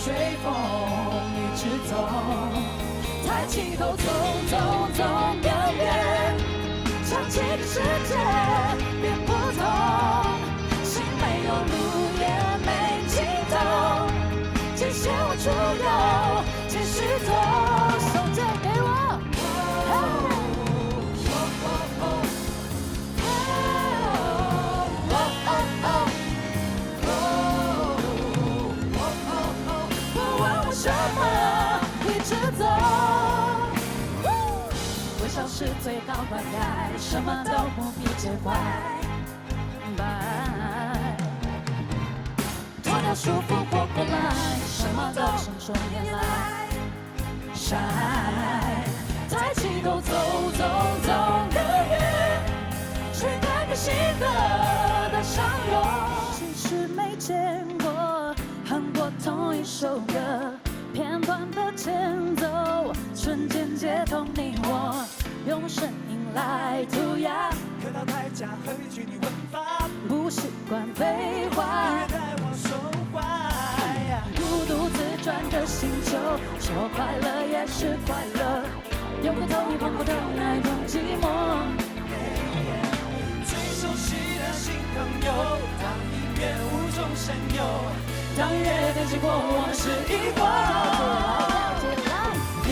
随风一直走，抬起头，走走走遍遍，想这个世界变不同，心没有路也没尽头，极限我出游，继续走，手借给我。什么一直走，微笑是最好灌溉，什么都不必责怪。脱掉束缚活过来，什么都成熟原来。晒，抬起头，走走走更远，去看个心的相拥。其实没见过，哼过同一首歌。片段的前奏，瞬间接通你我，用声音来涂鸦。客套太假，何必拘泥文法？不习惯废话，音乐带我收怀。孤独自转的星球，说快乐也是快乐，有过头你碰过的那种寂寞。最熟悉的新朋友，当音乐无中生有。当音乐变成过往是一过，你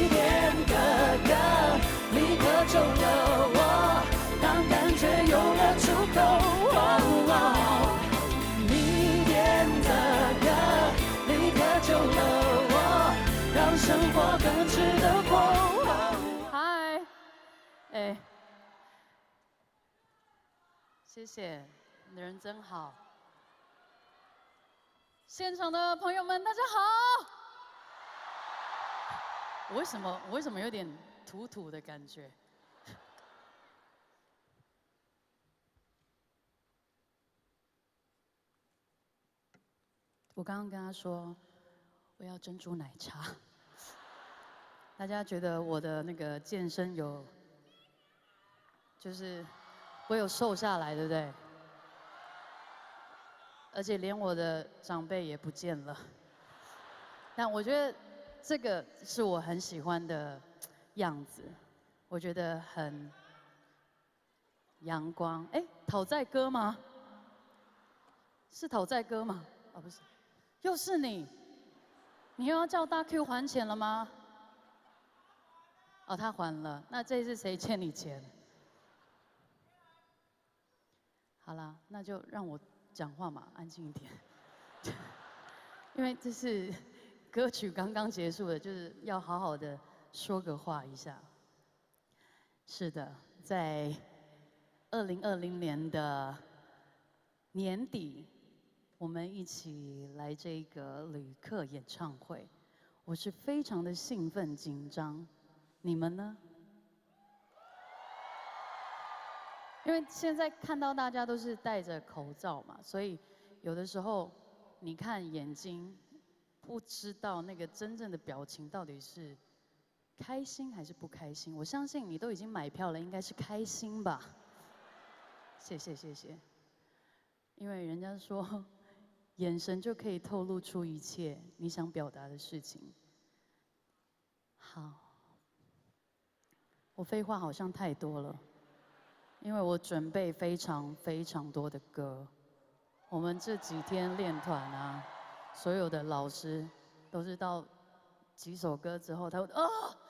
点的歌立刻就有我，让感觉有了出口。你点的歌立刻就有我，让生活更值得过。嗨，哎，谢谢，你人真好。现场的朋友们，大家好！我为什么有点土土的感觉？我刚刚跟他说我要珍珠奶茶，大家觉得我的那个健身就是我有瘦下来，对不对？而且连我的长辈也不见了，但我觉得这个是我很喜欢的样子，我觉得很阳光。哎，讨债哥吗？是讨债哥吗？哦，不是，又是你，你又要叫大 Q 还钱了吗？哦，他还了，那这一次谁欠你钱？好啦，那就让我讲话嘛，安静一点。因为这是歌曲刚刚结束的，就是要好好的说个话一下。是的，在2020年的年底，我们一起来这个旅客演唱会，我是非常的兴奋紧张，你们呢？因为现在看到大家都是戴着口罩嘛，所以有的时候你看眼睛，不知道那个真正的表情到底是开心还是不开心。我相信你都已经买票了，应该是开心吧？谢谢谢谢。因为人家说，眼神就可以透露出一切你想表达的事情。好，我废话好像太多了。因为我准备非常非常多的歌，我们这几天练团啊，所有的老师都是到几首歌之后，他会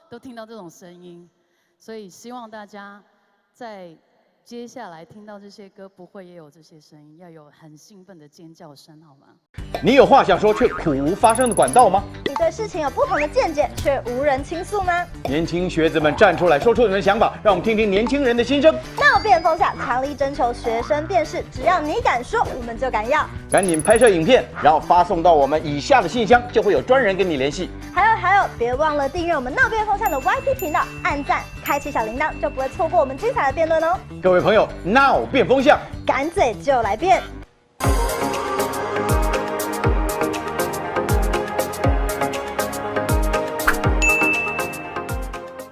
都听到这种声音，所以希望大家在接下来听到这些歌，不会也有这些声音，要有很兴奋的尖叫声，好吗？你有话想说却苦无发声的管道吗？你对事情有不同的见解却无人倾诉吗？年轻学子们站出来，说出你们的想法，让我们听听年轻人的心声。闹辩风下，强力征求学生辨识，只要你敢说，我们就敢要。赶紧拍摄影片，然后发送到我们以下的信箱，就会有专人跟你联系。还有，别忘了订阅我们闹辩风向的 YT 频道，按赞，开启小铃铛，就不会错过我们精彩的辩论哦。各位朋友，闹变风向，敢嘴就来辩。